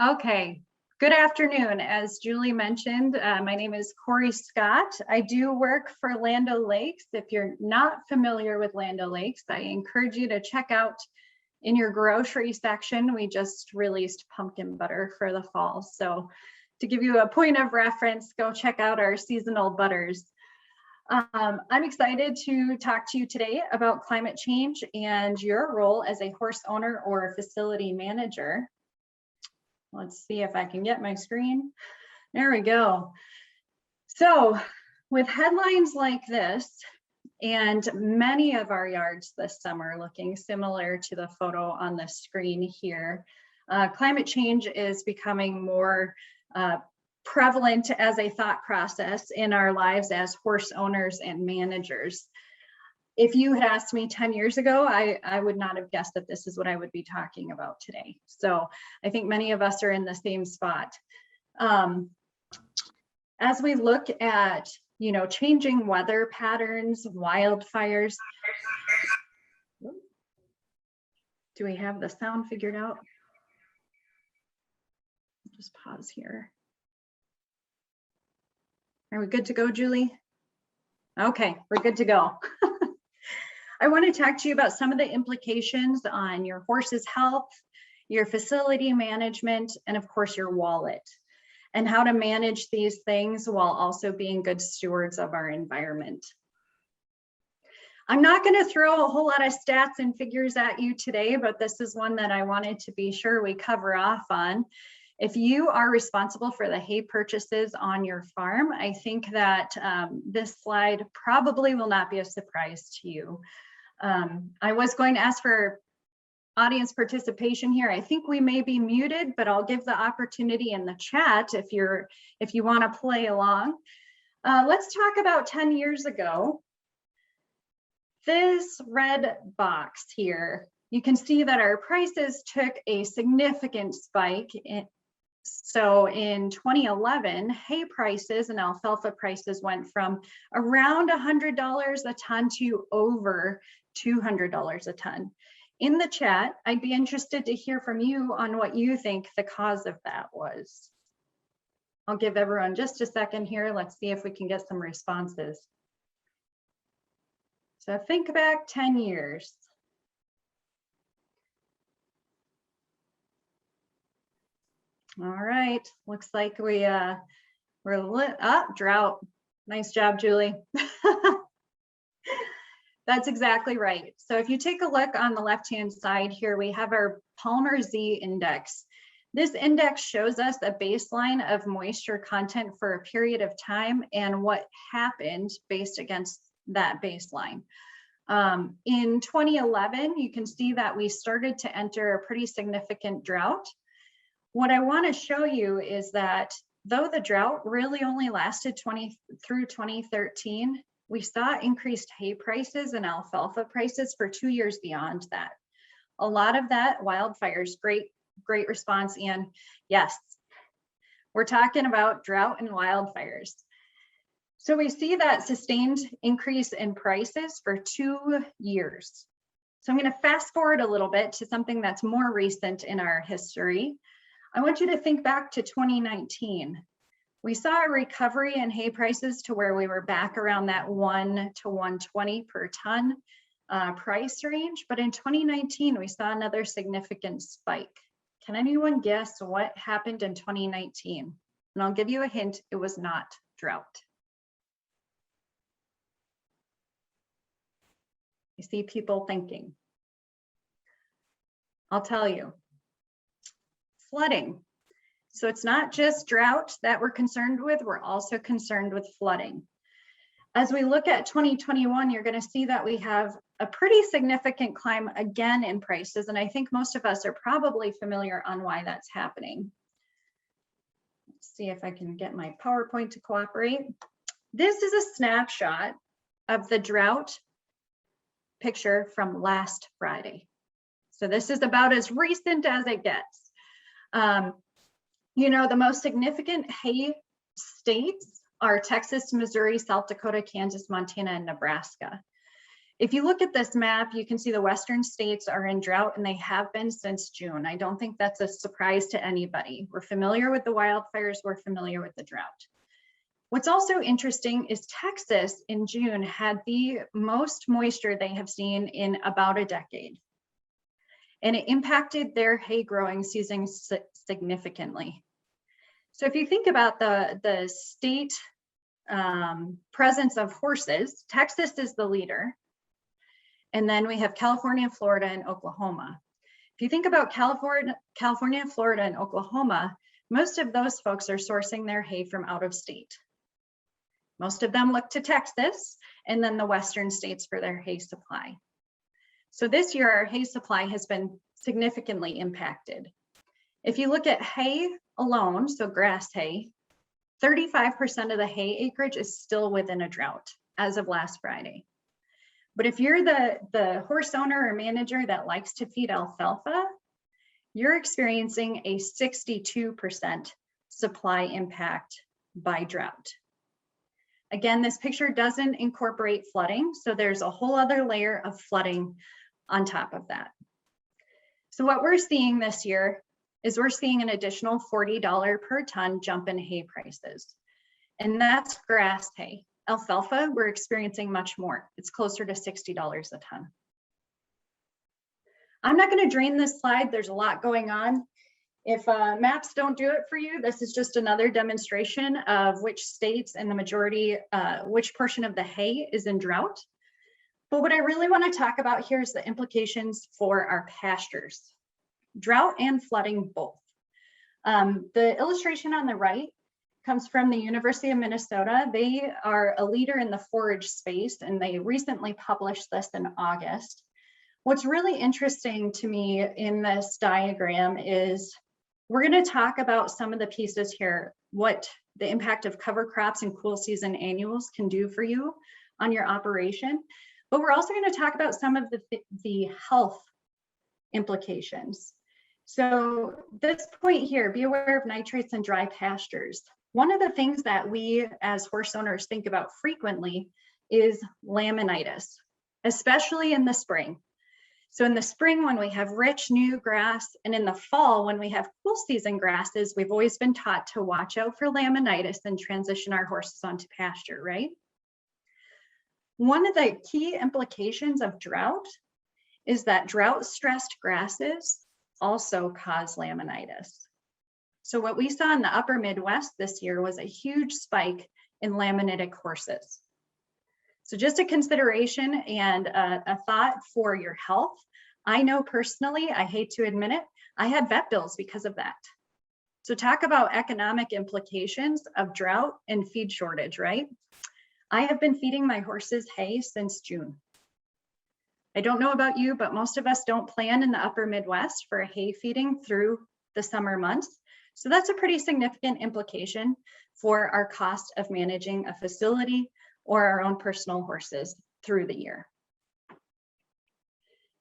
Okay, good afternoon. As Julie mentioned, my name is Corey Scott. I do work for Land O'Lakes. If you're not familiar with Land O'Lakes, I encourage you to check out in your grocery section. We just released pumpkin butter for the fall. So to give you a point of reference, go check out our seasonal butters. I'm excited to talk to you today about climate change and your role as a horse owner or facility manager. Let's see if I can get my screen. There we go. So with headlines like this, and many of our yards this summer looking similar to the photo on the screen here, climate change is becoming more prevalent as a thought process in our lives as horse owners and managers. If you had asked me 10 years ago, I would not have guessed that this is what I would be talking about today. So I think many of us are in the same spot. As we look at, changing weather patterns, wildfires. Do we have the sound figured out? Just pause here. Are we good to go, Julie? Okay, we're good to go. I want to talk to you about some of the implications on your horse's health, your facility management, and of course your wallet, and how to manage these things while also being good stewards of our environment. I'm not going to throw a whole lot of stats and figures at you today, but this is one that I wanted to be sure we cover off on. If you are responsible for the hay purchases on your farm, I think that this slide probably will not be a surprise to you. I was going to ask for audience participation here. I think we may be muted, but I'll give the opportunity in the chat if you want to play along. Let's talk about 10 years ago. This red box here, you can see that our prices took a significant spike. So in 2011, hay prices and alfalfa prices went from around $100 a ton to over $200 a ton. In the chat, I'd be interested to hear from you on what you think the cause of that was. I'll give everyone just a second here. Let's see if we can get some responses. So think back 10 years. All right, looks like we're lit up. Drought. Nice job, Julie. That's exactly right. So if you take a look on the left-hand side here, we have our Palmer Z index. This index shows us a baseline of moisture content for a period of time and what happened based against that baseline. In 2011, you can see that we started to enter a pretty significant drought. What I want to show you is that though the drought really only lasted through 2013, we saw increased hay prices and alfalfa prices for 2 years beyond that. A lot of that wildfires, great response, Ian. Yes, we're talking about drought and wildfires. So we see that sustained increase in prices for 2 years. So I'm going to fast forward a little bit to something that's more recent in our history. I want you to think back to 2019. We saw a recovery in hay prices to where we were back around that 1 to 120 per ton price range. But in 2019, we saw another significant spike. Can anyone guess what happened in 2019? And I'll give you a hint, it was not drought. You see people thinking. I'll tell you. Flooding. So it's not just drought that we're concerned with, we're also concerned with flooding. As we look at 2021, you're going to see that we have a pretty significant climb again in prices, and I think most of us are probably familiar on why that's happening. Let's see if I can get my PowerPoint to cooperate. This is a snapshot of the drought picture from last Friday. So this is about as recent as it gets. The most significant hay states are Texas, Missouri, South Dakota, Kansas, Montana, and Nebraska. If you look at this map, you can see the western states are in drought, and they have been since June. I don't think that's a surprise to anybody. We're familiar with the wildfires, we're familiar with the drought. What's also interesting is Texas in June had the most moisture they have seen in about a decade. And it impacted their hay growing season significantly. So if you think about the state presence of horses, Texas is the leader. And then we have California, Florida, and Oklahoma. If you think about California, Florida, and Oklahoma, most of those folks are sourcing their hay from out of state. Most of them look to Texas and then the western states for their hay supply. So this year, our hay supply has been significantly impacted. If you look at hay alone, so grass hay, 35% of the hay acreage is still within a drought as of last Friday. But if you're the horse owner or manager that likes to feed alfalfa, you're experiencing a 62% supply impact by drought. Again, this picture doesn't incorporate flooding, so there's a whole other layer of flooding on top of that. So what we're seeing this year is we're seeing an additional $40 per ton jump in hay prices. And that's grass hay. Alfalfa, we're experiencing much more. It's closer to $60 a ton. I'm not going to drain this slide. There's a lot going on. If maps don't do it for you, this is just another demonstration of which states and the majority, which portion of the hay is in drought. But what I really want to talk about here is the implications for our pastures, drought and flooding both. The illustration on the right comes from the University of Minnesota. They are a leader in the forage space, and they recently published this in August. What's really interesting to me in this diagram is we're going to talk about some of the pieces here, what the impact of cover crops and cool season annuals can do for you on your operation. But we're also going to talk about some of the health implications. So this point here, be aware of nitrates in dry pastures. One of the things that we as horse owners think about frequently is laminitis, especially in the spring. So in the spring, when we have rich new grass, and in the fall, when we have cool season grasses, we've always been taught to watch out for laminitis and transition our horses onto pasture, right? One of the key implications of drought is that drought-stressed grasses also cause laminitis. So what we saw in the upper Midwest this year was a huge spike in laminitic horses. So just a consideration and a thought for your health. I know personally, I hate to admit it, I had vet bills because of that. So talk about economic implications of drought and feed shortage, right? I have been feeding my horses hay since June. I don't know about you, but most of us don't plan in the upper Midwest for hay feeding through the summer months. So that's a pretty significant implication for our cost of managing a facility or our own personal horses through the year.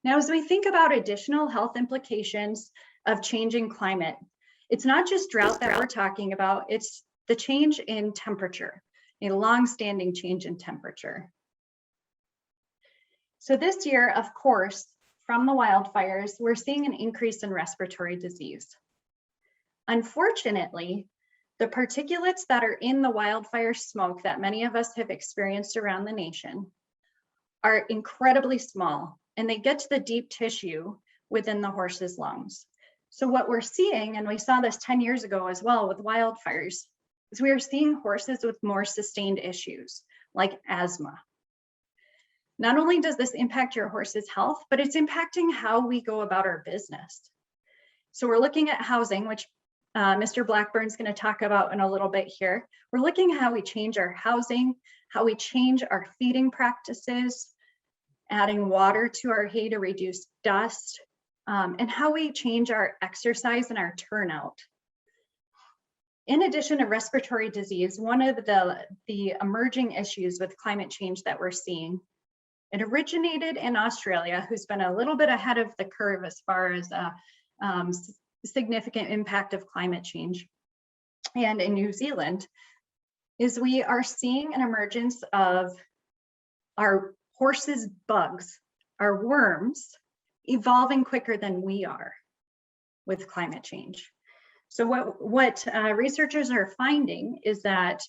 Now, as we think about additional health implications of changing climate, it's not just drought that we're talking about, it's the change in temperature, a long-standing change in temperature. So this year, of course, from the wildfires, we're seeing an increase in respiratory disease. Unfortunately, the particulates that are in the wildfire smoke that many of us have experienced around the nation are incredibly small, and they get to the deep tissue within the horse's lungs. So what we're seeing, and we saw this 10 years ago as well with wildfires, is we are seeing horses with more sustained issues like asthma. Not only does this impact your horse's health, but it's impacting how we go about our business. So we're looking at housing, which Mr. Blackburn's going to talk about in a little bit here. We're looking at how we change our housing, how we change our feeding practices, adding water to our hay to reduce dust, and how we change our exercise and our turnout. In addition to respiratory disease, one of the emerging issues with climate change that we're seeing, it originated in Australia, who's been a little bit ahead of the curve as far as significant impact of climate change, and in New Zealand, is we are seeing an emergence of our horses' bugs are worms evolving quicker than we are with climate change. So what researchers are finding is that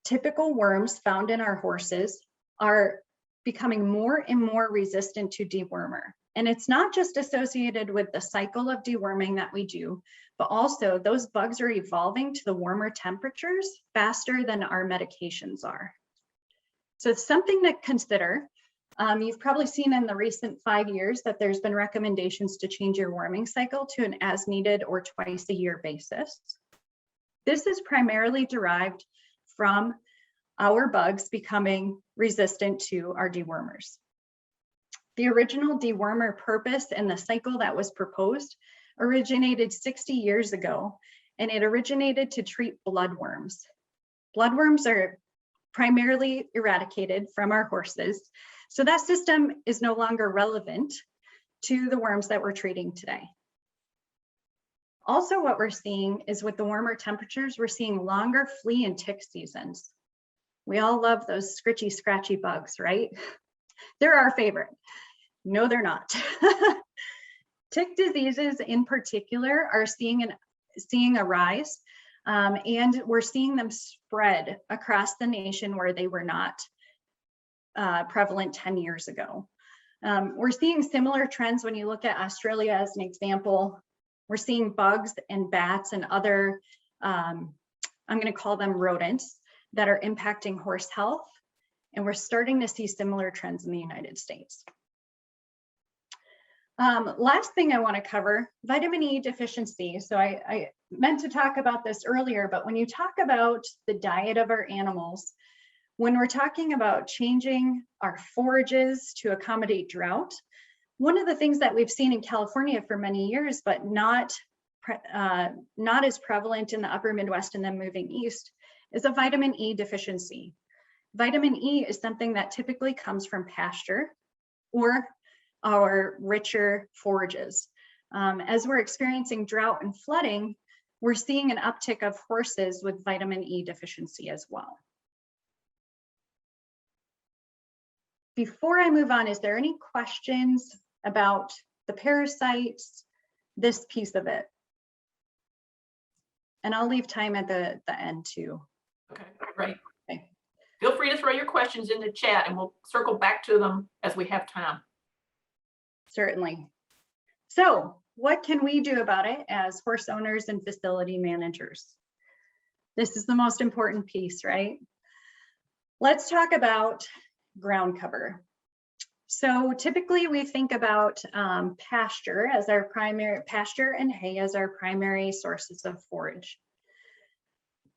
typical worms found in our horses are becoming more and more resistant to dewormer. And it's not just associated with the cycle of deworming that we do, but also those bugs are evolving to the warmer temperatures faster than our medications are. So it's something to consider. You've probably seen in the recent 5 years that there's been recommendations to change your warming cycle to an as needed or twice a year basis. This is primarily derived from our bugs becoming resistant to our dewormers. The original dewormer purpose and the cycle that was proposed originated 60 years ago, and it originated to treat bloodworms. Bloodworms are primarily eradicated from our horses, so that system is no longer relevant to the worms that we're treating today. Also, what we're seeing is with the warmer temperatures, we're seeing longer flea and tick seasons. We all love those scritchy, scratchy bugs, right? They're our favorite. No, they're not. Tick diseases in particular are seeing a rise, and we're seeing them spread across the nation where they were not prevalent 10 years ago. We're seeing similar trends when you look at Australia as an example. We're seeing bugs and bats and other, I'm going to call them rodents, that are impacting horse health. And we're starting to see similar trends in the United States. Last thing I want to cover, vitamin E deficiency. So I meant to talk about this earlier, but when you talk about the diet of our animals, when we're talking about changing our forages to accommodate drought, one of the things that we've seen in California for many years, but not as prevalent in the upper Midwest and then moving east, is a vitamin E deficiency. Vitamin E is something that typically comes from pasture or our richer forages. As we're experiencing drought and flooding, we're seeing an uptick of horses with vitamin E deficiency as well. Before I move on, is there any questions about the parasites, this piece of it? And I'll leave time at the end too. Okay, great. Okay. Feel free to throw your questions in the chat and we'll circle back to them as we have time. Certainly. So what can we do about it as horse owners and facility managers? This is the most important piece, right? Let's talk about ground cover. So typically we think about pasture as our primary, pasture and hay as our primary sources of forage.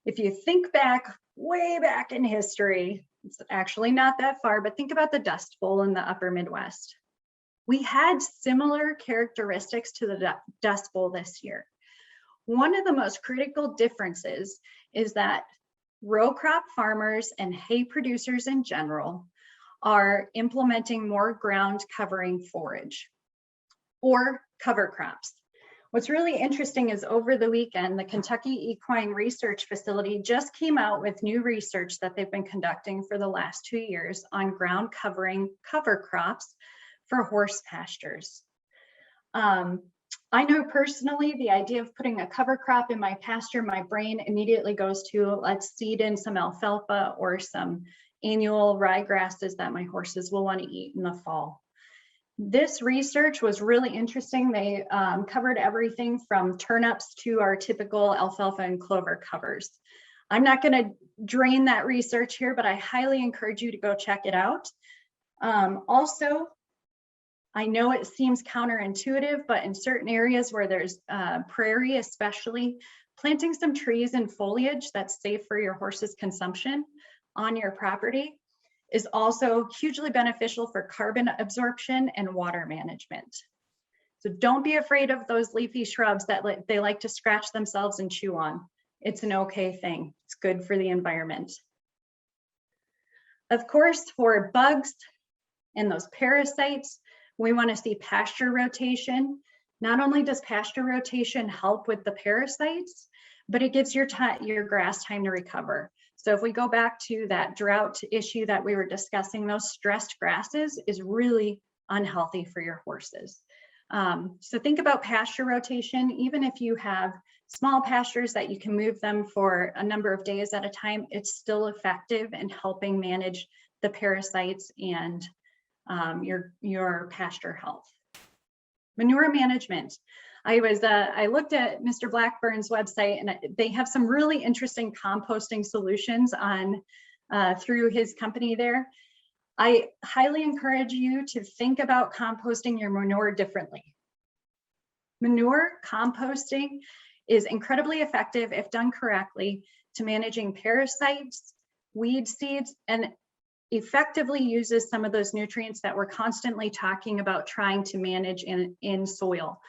If you think back, way back in history, it's actually not that far, but think about the Dust Bowl in the upper Midwest. We had similar characteristics to the Dust Bowl this year. One of the most critical differences is that row crop farmers and hay producers in general are implementing more ground covering forage or cover crops. What's really interesting is over the weekend, the Kentucky Equine Research Facility just came out with new research that they've been conducting for the last 2 years on ground covering cover crops for horse pastures. I know personally the idea of putting a cover crop in my pasture, my brain immediately goes to let's seed in some alfalfa or some annual ryegrasses that my horses will want to eat in the fall. This research was really interesting. They covered everything from turnips to our typical alfalfa and clover covers. I'm not going to drain that research here, but I highly encourage you to go check it out. Also, I know it seems counterintuitive, but in certain areas where there's prairie especially, planting some trees and foliage that's safe for your horse's consumption on your property is also hugely beneficial for carbon absorption and water management. So don't be afraid of those leafy shrubs that they like to scratch themselves and chew on. It's an okay thing. It's good for the environment. Of course, for bugs and those parasites, we want to see pasture rotation. Not only does pasture rotation help with the parasites, but it gives your grass time to recover. So if we go back to that drought issue that we were discussing, those stressed grasses is really unhealthy for your horses. So think about pasture rotation. Even if you have small pastures that you can move them for a number of days at a time, it's still effective in helping manage the parasites and your pasture health. Manure management. I looked at Mr. Blackburn's website, and they have some really interesting composting solutions on through his company there. I highly encourage you to think about composting your manure differently. Manure composting is incredibly effective if done correctly to managing parasites, weed seeds, and effectively uses some of those nutrients that we're constantly talking about trying to manage in soil.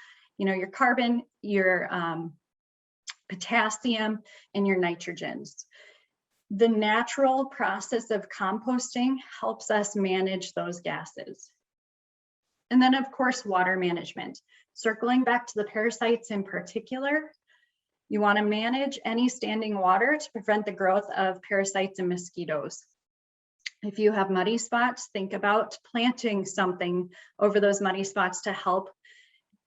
You know, your carbon, your potassium, and your nitrogens. The natural process of composting helps us manage those gases. And then, of course, water management. Circling back to the parasites in particular, you want to manage any standing water to prevent the growth of parasites and mosquitoes. If you have muddy spots, think about planting something over those muddy spots to help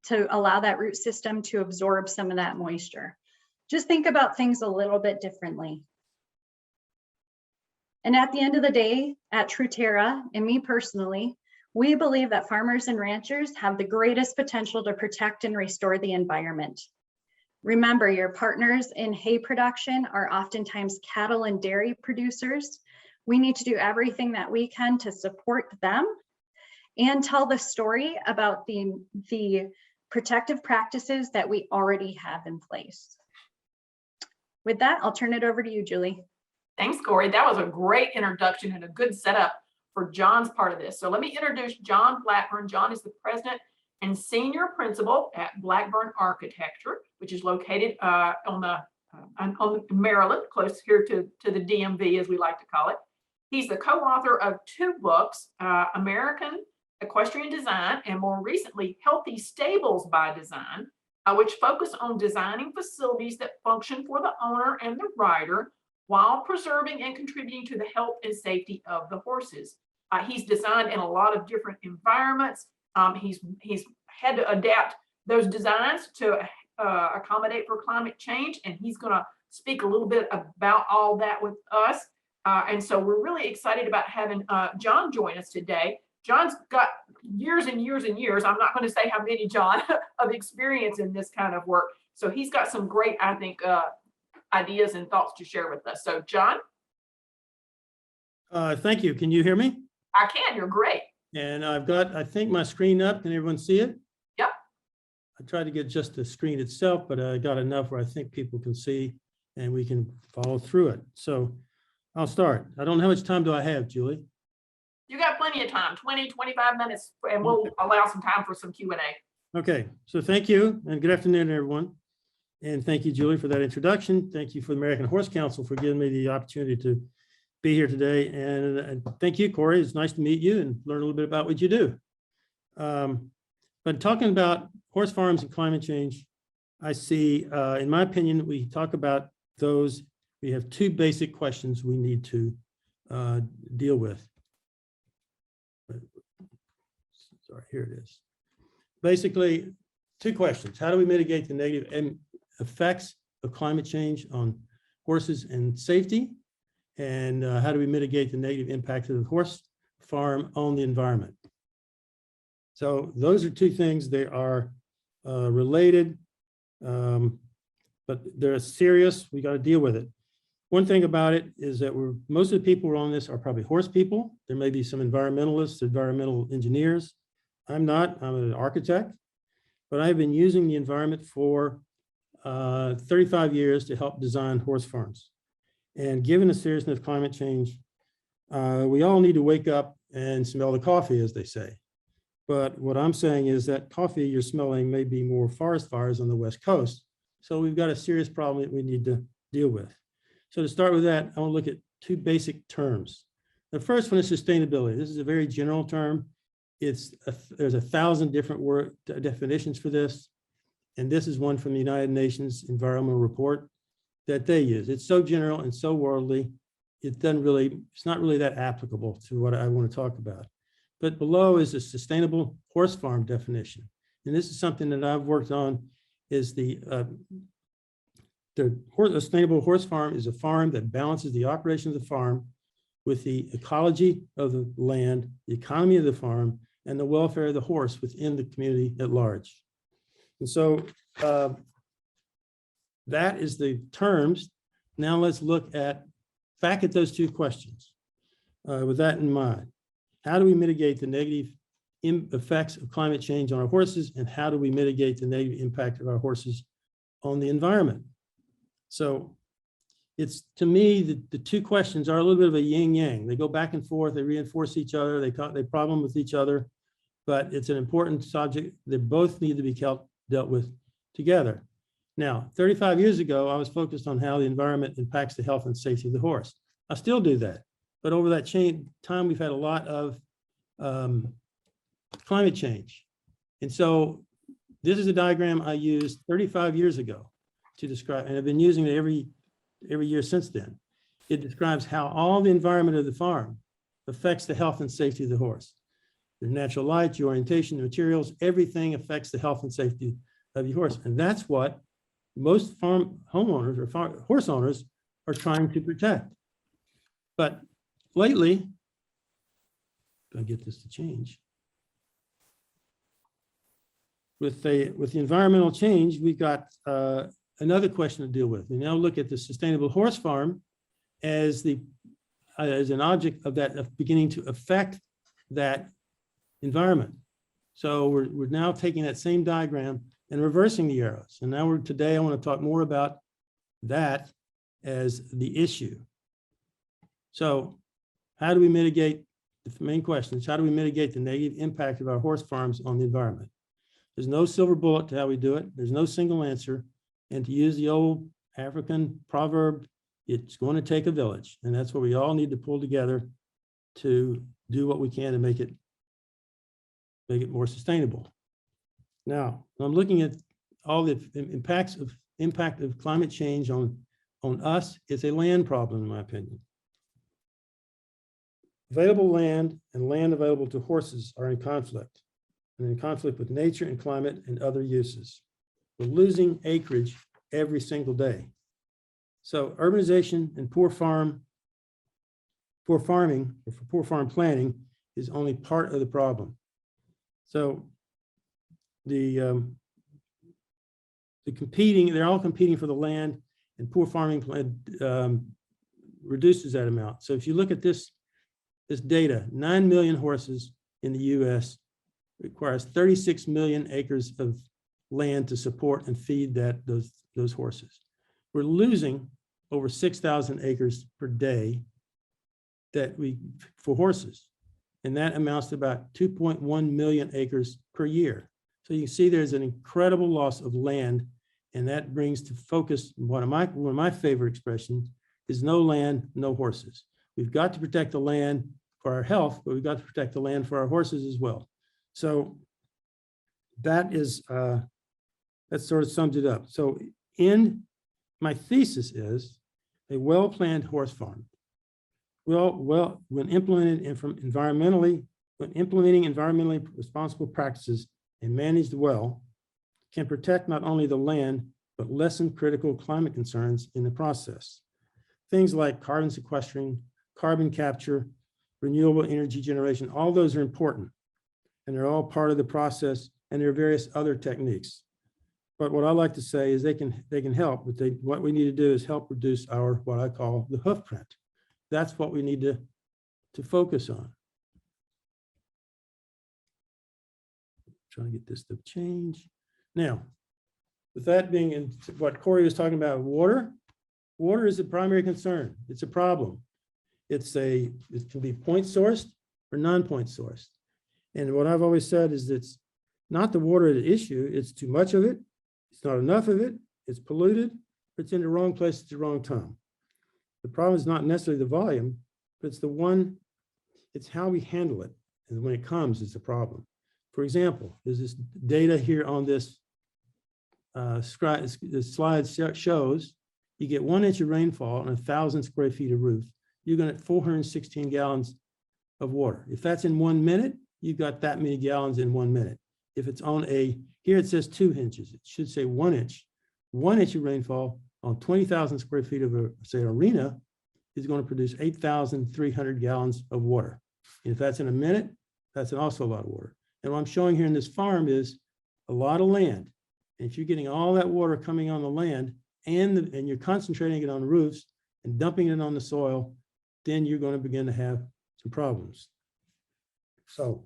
to allow that root system to absorb some of that moisture. Just think about things a little bit differently. And at the end of the day, at Truterra, and me personally, we believe that farmers and ranchers have the greatest potential to protect and restore the environment. Remember, your partners in hay production are oftentimes cattle and dairy producers. We need to do everything that we can to support them and tell the story about the protective practices that we already have in place. With that, I'll turn it over to you, Julie. Thanks, Corey. That was a great introduction and a good setup for John's part of this. So let me introduce John Blackburn. John is the president and senior principal at Blackburn Architecture, which is located on Maryland, close here to the DMV, as we like to call it. He's the co-author of 2 books, American Equestrian Design, and more recently, Healthy Stables by Design, which focus on designing facilities that function for the owner and the rider while preserving and contributing to the health and safety of the horses. He's designed in a lot of different environments. He's had to adapt those designs to accommodate for climate change, and he's going to speak a little bit about all that with us. And so we're really excited about having John join us today. John's got years and years and years, I'm not going to say how many, John, of experience in this kind of work. So he's got some great, I think, ideas and thoughts to share with us. So John? Thank you. Can you hear me? I can, you're great. And I've got, I think, my screen up. Can everyone see it? Yep. I tried to get just the screen itself, but I got enough where I think people can see and we can follow through it. So I'll start. I don't know how much time do I have, Julie? You got plenty of time, 20, 25 minutes, and we'll allow some time for some Q&A. Okay, so thank you and good afternoon, everyone. And thank you, Julie, for that introduction. Thank you for the American Horse Council for giving me the opportunity to be here today. And thank you, Corey. It's nice to meet you and learn a little bit about what you do. But talking about horse farms and climate change, I see, in my opinion, we talk about those. We have 2 basic questions we need to deal with. Sorry, here it is. Basically, 2 questions. How do we mitigate the negative effects of climate change on horses and safety? And how do we mitigate the negative impact of the horse farm on the environment? So those are 2 things. They are related, but they're serious. We got to deal with it. One thing about it is that most of the people who are on this are probably horse people. There may be some environmentalists, environmental engineers. I'm not. I'm an architect, but I've been using the environment for 35 years to help design horse farms. And given the seriousness of climate change, we all need to wake up and smell the coffee, as they say. But what I'm saying is that coffee you're smelling may be more forest fires on the West Coast. So we've got a serious problem that we need to deal with. So to start with that, I want to look at 2 basic terms. The first one is sustainability. This is a very general term. There's 1,000 different definitions for this. And this is one from the United Nations Environmental Report that they use. It's so general and so worldly it's not really that applicable to what I want to talk about. But below is a sustainable horse farm definition. And this is something that I've worked on, is a sustainable horse farm is a farm that balances the operation of the farm with the ecology of the land, the economy of the farm, and the welfare of the horse within the community at large. And so that is the terms. Now let's look back at those two questions with that in mind. How do we mitigate the negative effects of climate change on our horses, and how do we mitigate the negative impact of our horses on the environment? So it's, to me, the two questions are a little bit of a yin yang. They go back and forth, they reinforce each other, they problem with each other, but it's an important subject. They both need to be dealt with together. Now, 35 years ago, I was focused on how the environment impacts the health and safety of the horse. I still do that, but over that time, we've had a lot of climate change. And so this is a diagram I used 35 years ago to describe, and I've been using it every year since then. It describes how all the environment of the farm affects the health and safety of the horse. The natural light, your orientation, the materials, everything affects the health and safety of your horse. And that's what most farm homeowners or horse owners are trying to protect. But lately, I'll get this to change. With the environmental change, we've got another question to deal with. We now look at the sustainable horse farm as an object of that beginning to affect that environment. So we're now taking that same diagram and reversing the arrows. And now today I want to talk more about that as the issue. So how do we mitigate, the main question is, how do we mitigate the negative impact of our horse farms on the environment? There's no silver bullet to how we do it. There's no single answer. And to use the old African proverb, it's going to take a village. And that's what we all need to pull together to do what we can to make it more sustainable. Now, I'm looking at all the impact of climate change on us. It's a land problem, in my opinion. Available land and land available to horses are in conflict, and in conflict with nature and climate and other uses. We're losing acreage every single day. So urbanization and poor farm planning is only part of the problem. So they're all competing for the land, and poor farming reduces that amount. So if you look at this data, 9 million horses in the US requires 36 million acres of land to support and feed those horses. We're losing over 6,000 acres per day for horses. And that amounts to about 2.1 million acres per year. So you can see there's an incredible loss of land, and that brings to focus one of my favorite expressions is no land, no horses. We've got to protect the land for our health, but we've got to protect the land for our horses as well. So that sort of sums it up. So my thesis is a well-planned horse farm. When implementing environmentally responsible practices and managed well, can protect not only the land, but lessen critical climate concerns in the process. Things like carbon sequestering, carbon capture, renewable energy generation, all those are important. And they're all part of the process, and there are various other techniques. But what I like to say is they can help, but what we need to do is help reduce what I call the hoof print. That's what we need to focus on. Trying to get this to change. Now, with that being what Corey was talking about, water is a primary concern. It's a problem. It can be point sourced or non-point sourced. And what I've always said is it's not the water the issue, it's too much of it, it's not enough of it, it's polluted, it's in the wrong place at the wrong time. The problem is not necessarily the volume, but it's how we handle it. And when it comes, it's a problem. For example, there's this data here on this slide shows you get 1 inch of rainfall on 1,000 square feet of roof, you're going to 416 gallons of water. If that's in 1 minute, you've got that many gallons in 1 minute. If it's on here it says 2 inches, it should say 1 inch. 1 inch of rainfall on 20,000 square feet of say arena is going to produce 8,300 gallons of water. And if that's in a minute, that's also a lot of water. And what I'm showing here in this farm is a lot of land. And if you're getting all that water coming on the land and you're concentrating it on roofs and dumping it on the soil, then you're going to begin to have some problems. So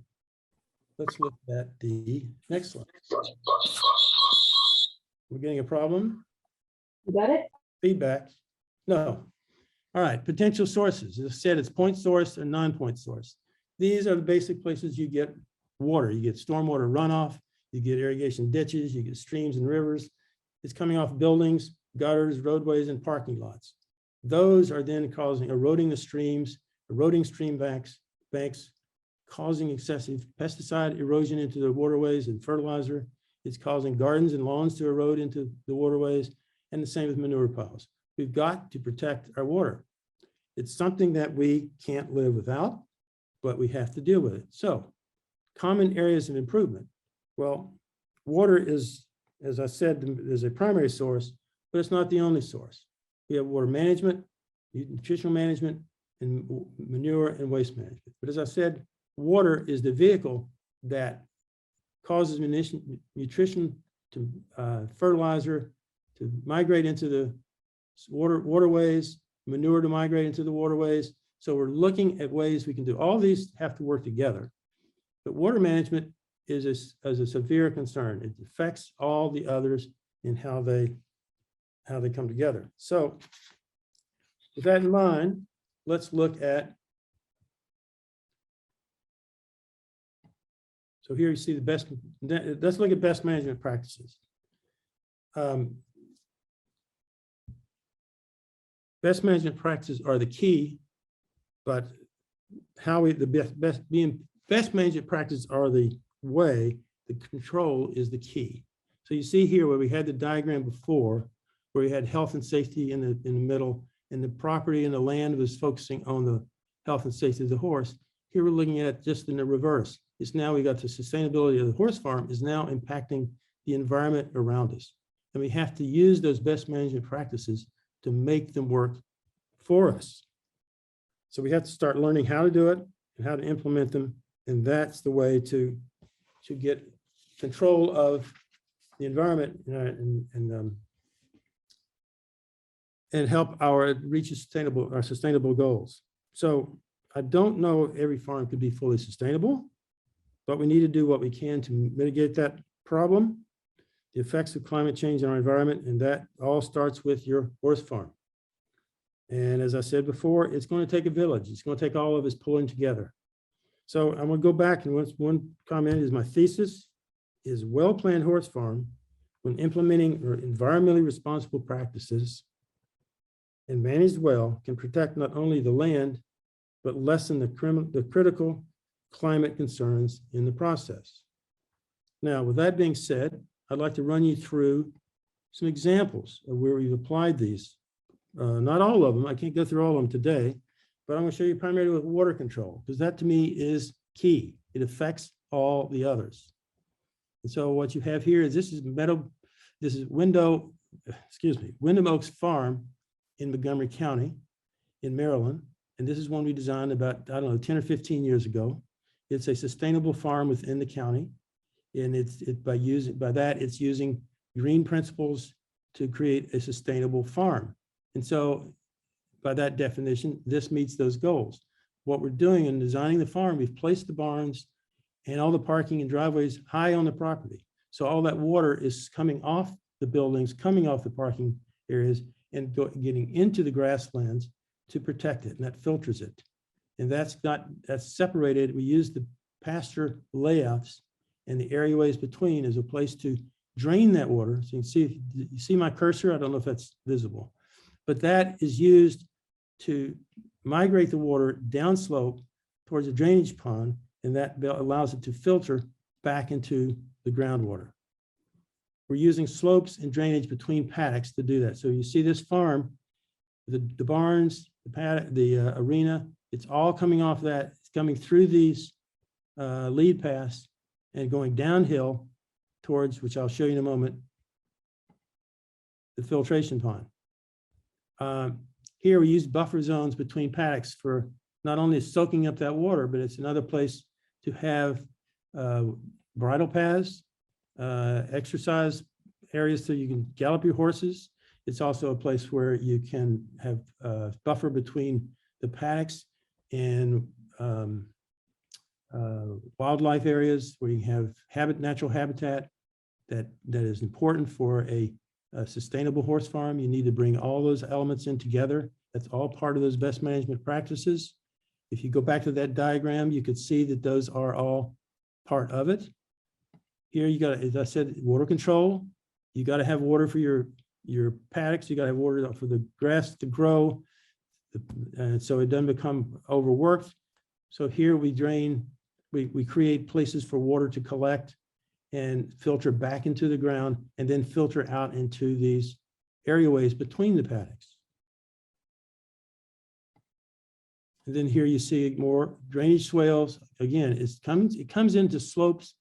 let's look at the next slide. We're getting a problem. You got it? Feedback. No. All right, potential sources. As I said, it's point source and non-point source. These are the basic places you get water. You get stormwater runoff, you get irrigation ditches, you get streams and rivers. It's coming off buildings, gutters, roadways, and parking lots. Those are then eroding the streams, eroding stream banks, causing excessive pesticide erosion into the waterways and fertilizer. It's causing gardens and lawns to erode into the waterways, and the same with manure piles. We've got to protect our water. It's something that we can't live without, but we have to deal with it. So, common areas of improvement. Well, water is, as I said, is a primary source, but it's not the only source. We have water management, nutritional management, and manure and waste management. But as I said, water is the vehicle that causes nutrition to fertilizer to migrate into the waterways, manure to migrate into the waterways. So we're looking at ways we can do. All these have to work together. But water management is a severe concern. It affects all the others in how they come together. So with that in mind, let's look at, so here you see the best, let's look at best management practices. Best management practices are the key, but best management practices are the way, the control is the key. So you see here where we had the diagram before, where we had health and safety in the middle, and the property and the land was focusing on the health and safety of the horse. Here we're looking at it just in the reverse. It's now we got the sustainability of the horse farm is now impacting the environment around us. And we have to use those best management practices to make them work for us. So we have to start learning how to do it and how to implement them. And that's the way to get control of the environment and help reach our sustainable goals. So I don't know if every farm could be fully sustainable, but we need to do what we can to mitigate that problem, the effects of climate change on our environment, and that all starts with your horse farm. And as I said before, it's going to take a village. It's going to take all of us pulling together. So I'm going to go back, and one comment is my thesis is well-planned horse farm when implementing environmentally responsible practices and managed well can protect not only the land, but lessen the critical climate concerns in the process. Now, with that being said, I'd like to run you through some examples of where we've applied these. Not all of them, I can't go through all of them today, but I'm going to show you primarily with water control, because that to me is key. It affects all the others. And so what you have here is Wyndham Oaks Farm in Montgomery County in Maryland. And this is one we designed about, I don't know, 10 or 15 years ago. It's a sustainable farm within the county. And it's using green principles to create a sustainable farm. And so by that definition, this meets those goals. What we're doing in designing the farm, we've placed the barns and all the parking and driveways high on the property. So all that water is coming off the buildings, coming off the parking areas and getting into the grasslands to protect it, and that filters it. And that's separated. We use the pasture layouts and the areaways between as a place to drain that water. So you see my cursor? I don't know if that's visible, but that is used to migrate the water downslope towards a drainage pond, and that allows it to filter back into the groundwater. We're using slopes and drainage between paddocks to do that. So you see this farm, the barns the arena. It's all coming off that. It's coming through these lead paths and going downhill towards, which I'll show you in a moment, the filtration pond. Here we use buffer zones between paddocks for not only soaking up that water, but it's another place to have bridle paths, exercise areas so you can gallop your horses. It's also a place where you can have buffer between the paddocks and wildlife areas where you have natural habitat that is important for a sustainable horse farm. You need to bring all those elements in together. That's all part of those best management practices. If you go back to that diagram, you could see that those are all part of it. Here you got, as I said, water control. You got to have water for your paddocks. You got to have water for the grass to grow, and so it doesn't become overworked. So here we drain, we create places for water to collect and filter back into the ground, and then filter out into these areaways between the paddocks. And then here you see more drainage swales. Again, it comes into slopes,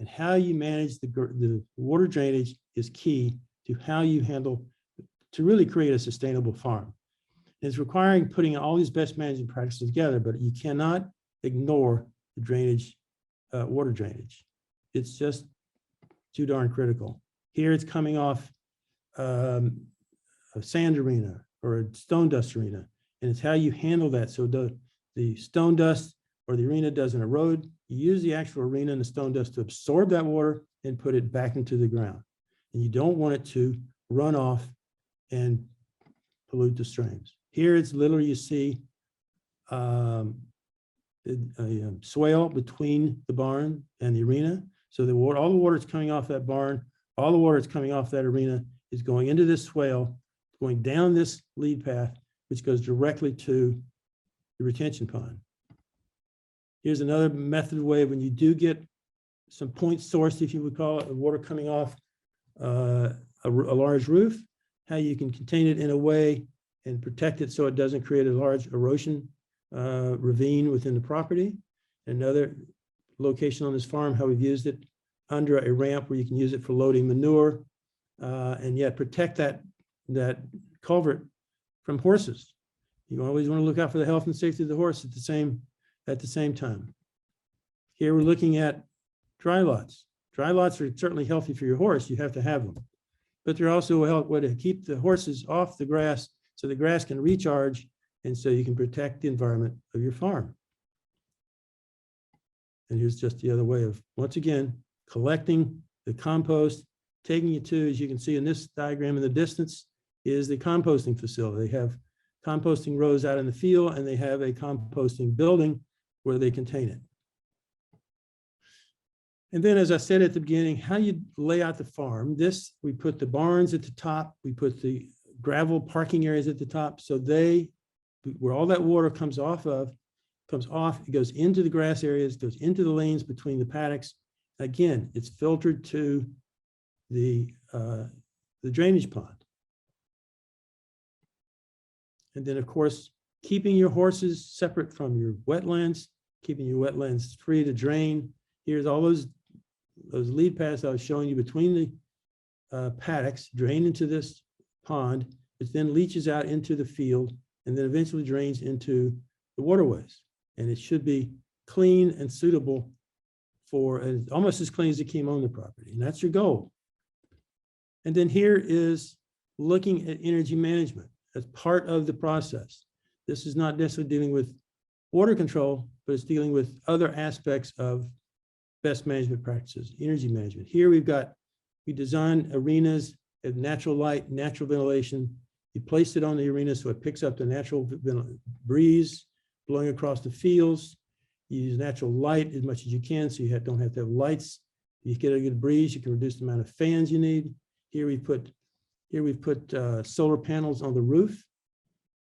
and how you manage the water drainage is key to how you handle, to really create a sustainable farm. It's requiring putting all these best management practices together, but you cannot ignore the drainage, water drainage. It's just too darn critical. Here it's coming off a sand arena or a stone dust arena, and it's how you handle that. So the stone dust or the arena doesn't erode. You use the actual arena and the stone dust to absorb that water and put it back into the ground. And you don't want it to run off and pollute the streams. Here it's literally, you see a swale between the barn and the arena. So the water, all the water that's coming off that barn, all the water that's coming off that arena is going into this swale, going down this lead path, which goes directly to the retention pond. Here's another method way when you do get some point source, if you would call it, of water coming off a large roof, how you can contain it in a way and protect it so it doesn't create a large erosion ravine within the property. Another location on this farm, how we've used it under a ramp where you can use it for loading manure, and yet protect that culvert from horses. You always want to look out for the health and safety of the horse at the same time. Here we're looking at dry lots. Dry lots are certainly healthy for your horse. You have to have them, but they're also a way to keep the horses off the grass so the grass can recharge, and so you can protect the environment of your farm. And here's just the other way of, once again, collecting the compost, taking it to, as you can see in this diagram in the distance, is the composting facility. They have composting rows out in the field, and they have a composting building where they contain it. And then, as I said at the beginning, how you lay out the farm. This, we put the barns at the top, we put the gravel parking areas at the top, so where all that water comes off, it goes into the grass areas, goes into the lanes between the paddocks. Again, it's filtered to the drainage pond. And then, of course, keeping your horses separate from your wetlands, keeping your wetlands free to drain. Here's all those lead paths I was showing you between the paddocks, drain into this pond, which then leaches out into the field and then eventually drains into the waterways. And it should be clean and suitable for, almost as clean as it came on the property. And that's your goal. And then here is looking at energy management as part of the process. This is not necessarily dealing with water control, but it's dealing with other aspects of best management practices, energy management. Here we designed arenas of natural light, natural ventilation. You place it on the arena so it picks up the natural breeze blowing across the fields. You use natural light as much as you can, so you don't have to have lights. You get a good breeze, you can reduce the amount of fans you need. Here we've put solar panels on the roof,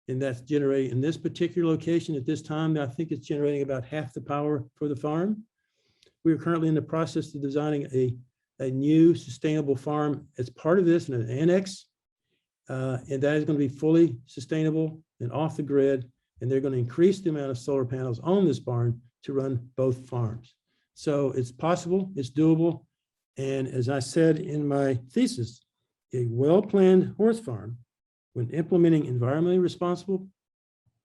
and that's generating, in this particular location at this time, I think it's generating about half the power for the farm. We are currently in the process of designing a new sustainable farm as part of this, and an annex, and that is going to be fully sustainable. and off the grid, and they're going to increase the amount of solar panels on this barn to run both farms. So it's possible, it's doable. And as I said in my thesis, a well-planned horse farm, when implementing environmentally responsible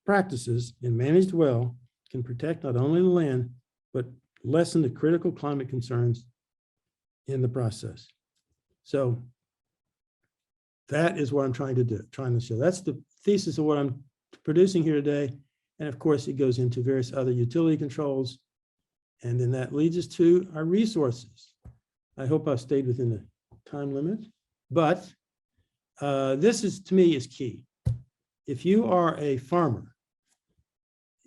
practices and managed well, can protect not only the land, but lessen the critical climate concerns in the process. So that is what I'm trying to do, trying to show. That's the thesis of what I'm producing here today. And of course, it goes into various other utility controls. And then that leads us to our resources. I hope I've stayed within the time limit, but this is, to me, is key. If you are a farmer,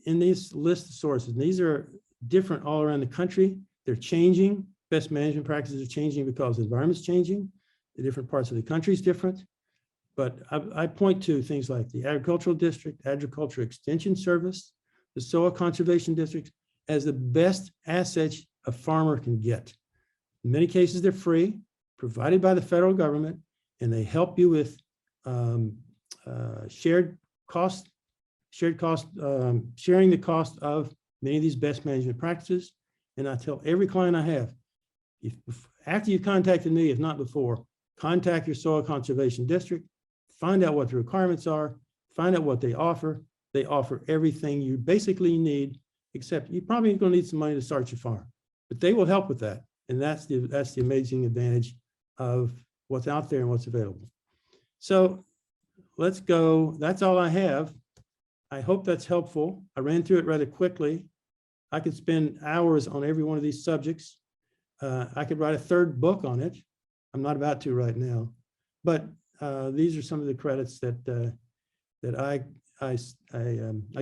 in this list of sources, and these are different all around the country, they're changing. Best management practices are changing because the environment's changing. The different parts of the country is different. But I point to things like the Agricultural District, Agriculture Extension Service, the Soil Conservation District as the best assets a farmer can get. In many cases, they're free, provided by the federal government, and they help you with sharing the cost of many of these best management practices. And I tell every client I have, after you've contacted me, if not before, contact your soil conservation district, find out what the requirements are, find out what they offer. They offer everything you basically need, except you're probably going to need some money to start your farm, but they will help with that. And that's the amazing advantage of what's out there and what's available. So let's go. That's all I have. I hope that's helpful. I ran through it rather quickly. I could spend hours on every one of these subjects. I could write a third book on it. I'm not about to right now, but these are some of the credits that I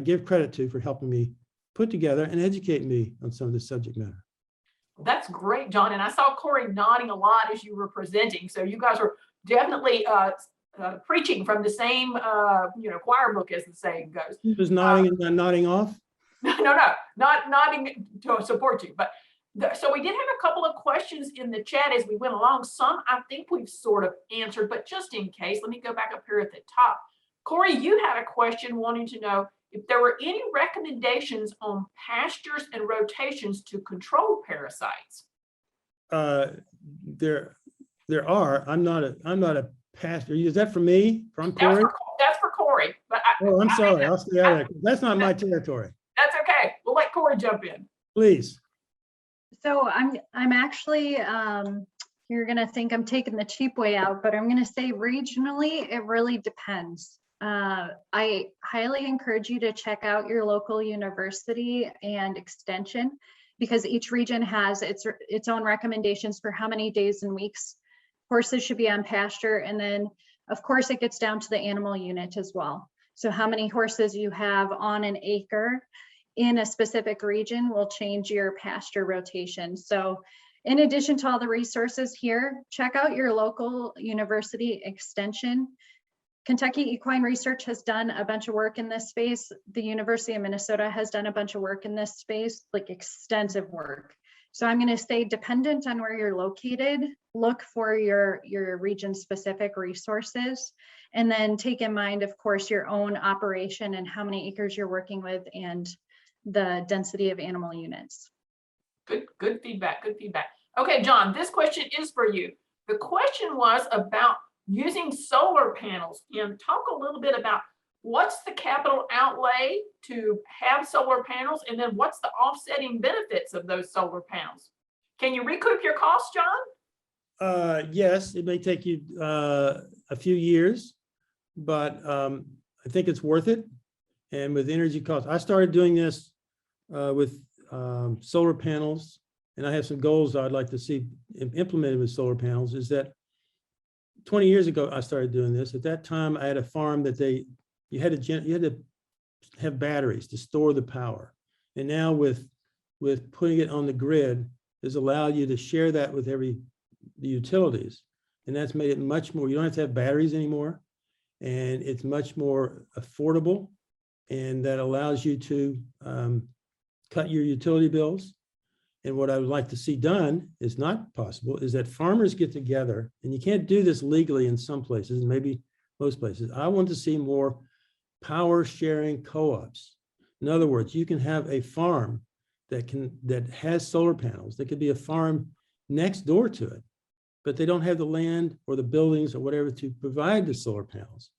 give credit to for helping me put together and educate me on some of this subject matter. That's great, John. And I saw Corey nodding a lot as you were presenting. So you guys are definitely preaching from the same choir book, as the saying goes. He was nodding and not nodding off. No, not nodding to support you. But so we did have a couple of questions in the chat as we went along. Some I think we've sort of answered, but just in case, let me go back up here at the top. Corey, you had a question wanting to know if there were any recommendations on pastures and rotations to control parasites. There are. I'm not a pastor. Is that for me? From Corey? That's for Corey. But I'm sorry. I'll stay out of that. That's not my territory. That's okay. We'll let Corey jump in. Please. So I'm actually, you're gonna think I'm taking the cheap way out, but I'm gonna say regionally, it really depends. I highly encourage you to check out your local university and extension, because each region has its own recommendations for how many days and weeks horses should be on pasture. And then of course it gets down to the animal unit as well. So how many horses you have on an acre in a specific region will change your pasture rotation. So in addition to all the resources here, check out your local university extension. Kentucky Equine Research has done a bunch of work in this space. The University of Minnesota has done a bunch of work in this space, like extensive work. So I'm going to say, dependent on where you're located, look for your region specific resources, and then take in mind, of course, your own operation and how many acres you're working with and the density of animal units. Good feedback, good feedback. Okay, John, this question is for you. The question was about using solar panels, and talk a little bit about what's the capital outlay to have solar panels, and then what's the offsetting benefits of those solar panels? Can you recoup your costs, John? Yes, it may take you a few years, but I think it's worth it. And with energy costs, I started doing this with solar panels, and I have some goals I'd like to see implemented with solar panels. Is that 20 years ago, I started doing this. At that time, I had a farm that you had to have batteries to store the power. And now with putting it on the grid, has allowed you to share that with the utilities. And that's made it much more, you don't have to have batteries anymore. And it's much more affordable. And that allows you to cut your utility bills. And what I would like to see done is not possible, is that farmers get together, and you can't do this legally in some places, maybe most places. I want to see more power sharing co-ops. In other words, you can have a farm that has solar panels. There could be a farm next door to it, but they don't have the land or the buildings or whatever to provide the solar panels.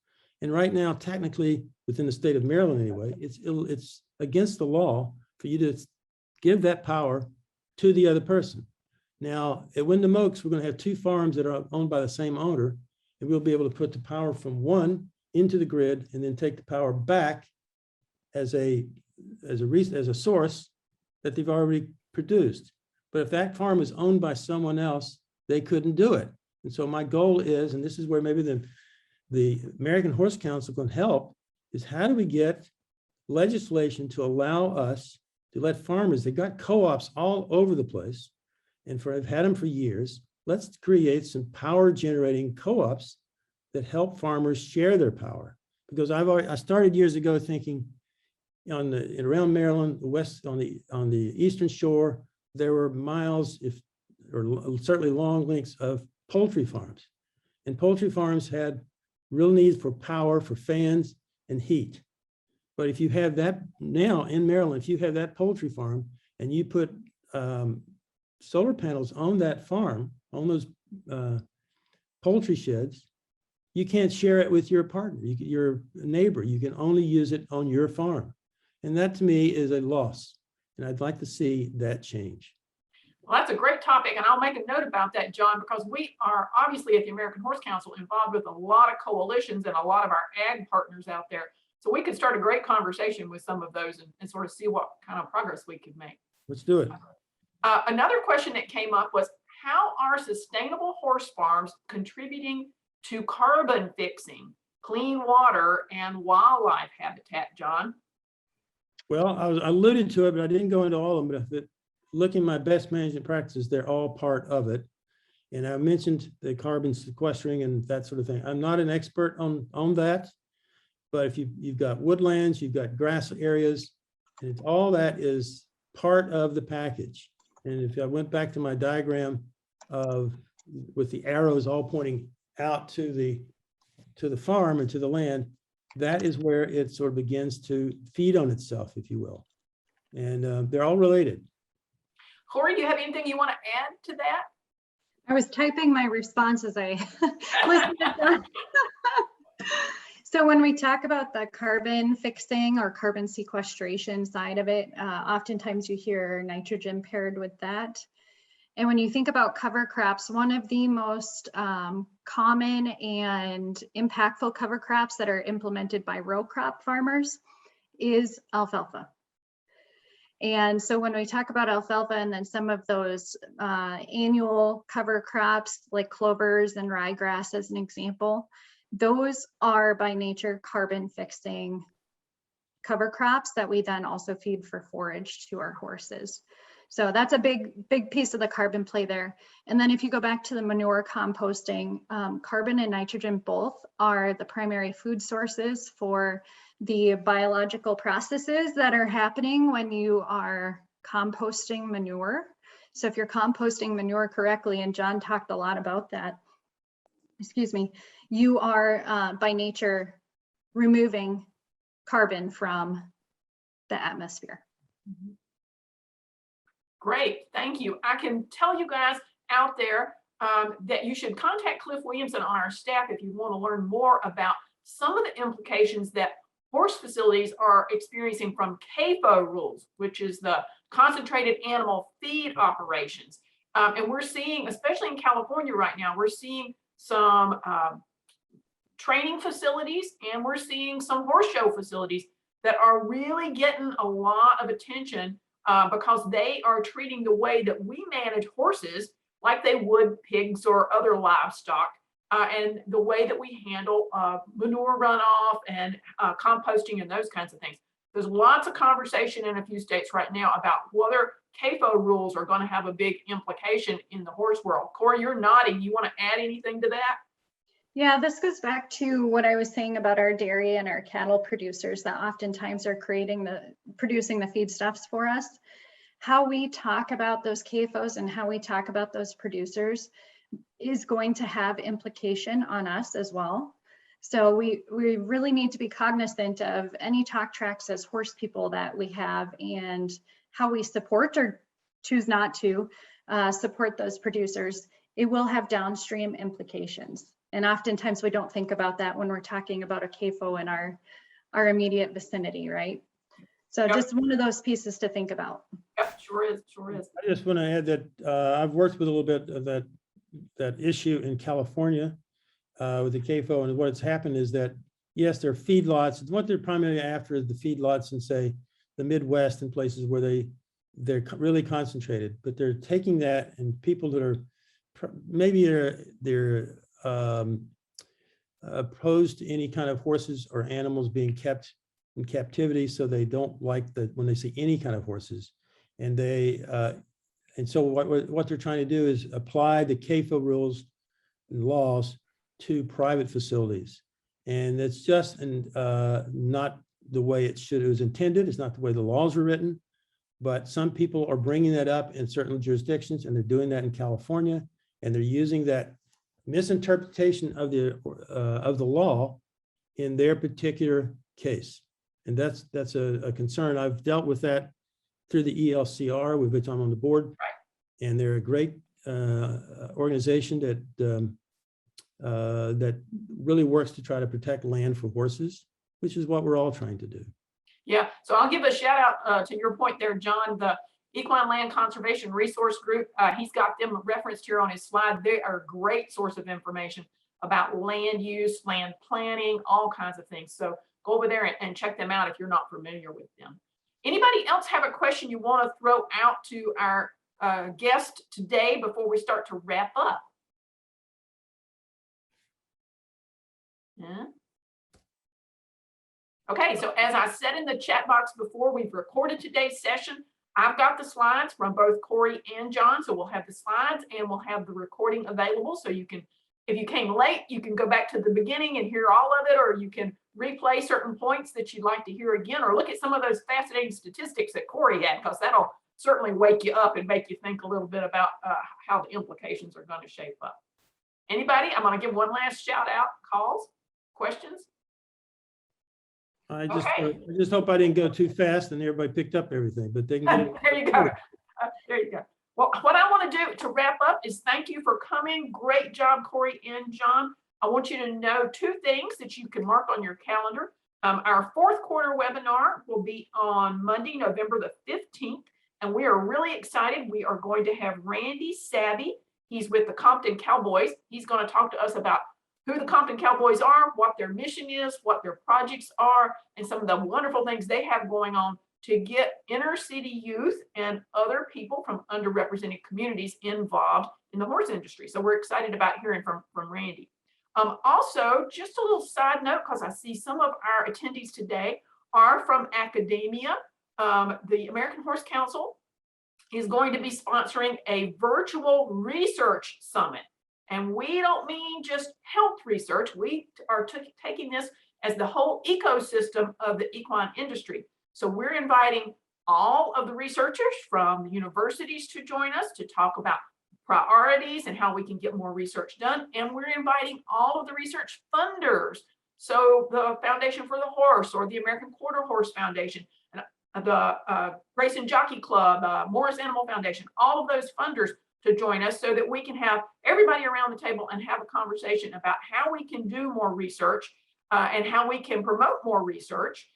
And right now, technically, within the state of Maryland anyway, it's against the law for you to give that power to the other person. Now, at Wyndham Oaks, we're going to have 2 farms that are owned by the same owner, and we'll be able to put the power from one into the grid and then take the power back as a source that they've already produced. But if that farm is owned by someone else, they couldn't do it. And so my goal is, and this is where maybe the American Horse Council can help, is how do we get legislation to allow us to let farmers, they've got co-ops all over the place, and I've had them for years. Let's create some power generating co-ops that help farmers share their power. Because I started years ago thinking around Maryland, the west, on the eastern shore, there were miles, or certainly long lengths of poultry farms. And poultry farms had real need for power, for fans and heat. But if you have that now in Maryland, if you have that poultry farm and you put solar panels on that farm, on those poultry sheds, you can't share it with your partner, your neighbor. You can only use it on your farm. And that to me is a loss. And I'd like to see that change. Well, that's a great topic, and I'll make a note about that, John, because we are obviously at the American Horse Council involved with a lot of coalitions and a lot of our ag partners out there. So we could start a great conversation with some of those and sort of see what kind of progress we could make. Let's do it. Another question that came up was, how are sustainable horse farms contributing to carbon fixing, clean water, and wildlife habitat, John? Well, I alluded to it, but I didn't go into all of them. But looking at my best management practices, they're all part of it. And I mentioned the carbon sequestering and that sort of thing. I'm not an expert on that, but if you've got woodlands, you've got grass areas, and all that is part of the package. And if I went back to my diagram with the arrows all pointing out to the farm and to the land, that is where it sort of begins to feed on itself, if you will. And they're all related. Corey, do you have anything you want to add to that? I was typing my response as I listened to that. So when we talk about the carbon fixing or carbon sequestration side of it, oftentimes you hear nitrogen paired with that. And when you think about cover crops, one of the most common and impactful cover crops that are implemented by row crop farmers is alfalfa. And so when we talk about alfalfa and then some of those annual cover crops like clovers and ryegrass as an example, those are by nature carbon fixing cover crops that we then also feed for forage to our horses. So that's a big piece of the carbon play there. And then if you go back to the manure composting, carbon and nitrogen both are the primary food sources for the biological processes that are happening when you are composting manure. So if you're composting manure correctly, and John talked a lot about that, excuse me, you are by nature removing carbon from the atmosphere. Mm-hmm. Great, thank you. I can tell you guys out there that you should contact Cliff Williamson on our staff if you want to learn more about some of the implications that horse facilities are experiencing from CAFO rules, which is the concentrated animal feed operations. And we're seeing, especially in California right now, we're seeing some training facilities and we're seeing some horse show facilities that are really getting a lot of attention because they are treating the way that we manage horses like they would pigs or other livestock, and the way that we handle manure runoff and composting and those kinds of things. There's lots of conversation in a few states right now about whether CAFO rules are going to have a big implication in the horse world. Corey, you're nodding. You want to add anything to that? Yeah, this goes back to what I was saying about our dairy and our cattle producers that oftentimes are producing the feedstuffs for us. How we talk about those CAFOs and how we talk about those producers is going to have implication on us as well. So we really need to be cognizant of any talk tracks as horse people that we have and how we support or choose not to support those producers. It will have downstream implications. And oftentimes we don't think about that when we're talking about a CAFO in our immediate vicinity, right? So Yep. just one of those pieces to think about. Yep, sure is, sure is. I just want to add that I've worked with a little bit of that issue in California with the CAFO, and what's happened is that, yes, there are feedlots. What they're primarily after is the feedlots in, say, the Midwest and places where they're really concentrated, but they're taking that, and people that are maybe they're opposed to any kind of horses or animals being kept in captivity, so they don't like when they see any kind of horses, and so what they're trying to do is apply the CAFO rules and laws to private facilities, and it's just not the way it was intended. It's not the way the laws were written, but some people are bringing that up in certain jurisdictions, and they're doing that in California, and they're using that misinterpretation of the law in their particular case. And that's a concern. I've dealt with that through the ELCR, with which I'm on the board, and they're a great organization that really works to try to protect land for horses, which is what we're all trying to do. Yeah, so I'll give a shout out to your point there, John. The Equine Land Conservation Resource Group, he's got them referenced here on his slide. They are a great source of information about land use, land planning, all kinds of things. So go over there and check them out if you're not familiar with them. Anybody else have a question you want to throw out to our guest today before we start to wrap up? Yeah. Okay, so as I said in the chat box before, we've recorded today's session. I've got the slides from both Corey and John, so we'll have the slides and we'll have the recording available, so you can, if you came late, you can go back to the beginning and hear all of it, or you can replay certain points that you'd like to hear again, or look at some of those fascinating statistics that Corey had, because that'll certainly wake you up and make you think a little bit about how the implications are going to shape up. Anybody? I'm going to give one last shout out. Calls, questions? I just hope I didn't go too fast and everybody picked up everything, but they can get it. There you go. There you go. Well, what I want to do to wrap up is thank you for coming. Great job, Corey and John. I want you to know two things that you can mark on your calendar. Our fourth quarter webinar will be on Monday, November the 15th, and we are really excited. We are going to have Randy Savvy. He's with the Compton Cowboys. He's going to talk to us about who the Compton Cowboys are, what their mission is, what their projects are, and some of the wonderful things they have going on to get inner city youth and other people from underrepresented communities involved in the horse industry. So we're excited about hearing from Randy. Also, just a little side note, because I see some of our attendees today are from academia. The American Horse Council is going to be sponsoring a virtual research summit. And we don't mean just health research. We are taking this as the whole ecosystem of the equine industry. So we're inviting all of the researchers from the universities to join us to talk about priorities and how we can get more research done. And we're inviting all of the research funders. So the Foundation for the Horse, or the American Quarter Horse Foundation, the Race and Jockey Club, Morris Animal Foundation, all of those funders to join us, so that we can have everybody around the table and have a conversation about how we can do more research and how we can promote more research.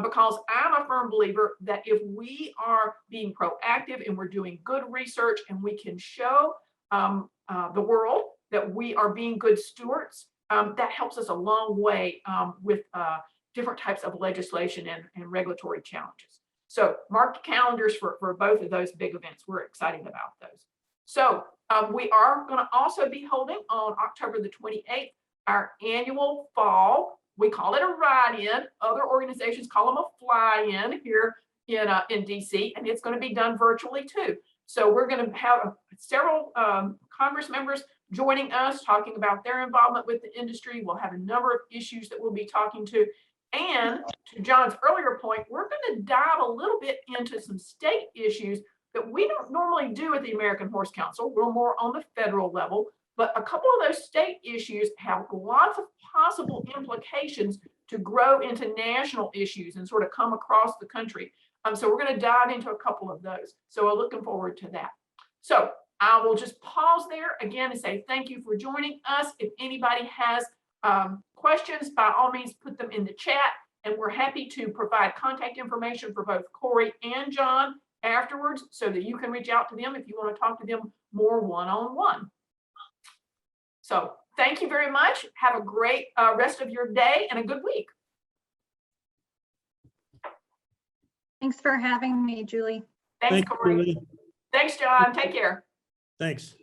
Because I'm a firm believer that if we are being proactive and we're doing good research and we can show the world that we are being good stewards, that helps us a long way with different types of legislation and regulatory challenges. So mark the calendars for both of those big events. We're excited about those. So we are going to also be holding on October the 28th, our annual fall, we call it a ride-in. Other organizations call them a fly-in here in DC, and it's going to be done virtually too. So we're going to have several Congress members joining us, talking about their involvement with the industry. We'll have a number of issues that we'll be talking to. And to John's earlier point, we're going to dive a little bit into some state issues that we don't normally do at the American Horse Council. We're more on the federal level. But a couple of those state issues have lots of possible implications to grow into national issues and sort of come across the country. So we're going to dive into a couple of those. So we're looking forward to that. So I will just pause there again and say thank you for joining us. If anybody has questions, by all means, put them in the chat, and we're happy to provide contact information for both Corey and John afterwards so that you can reach out to them if you want to talk to them more one-on-one. So thank you very much. Have a great rest of your day and a good week. Thanks for having me, Julie. Thanks, Thank you, Corey. Julie. Thanks, John. Take care. Thanks.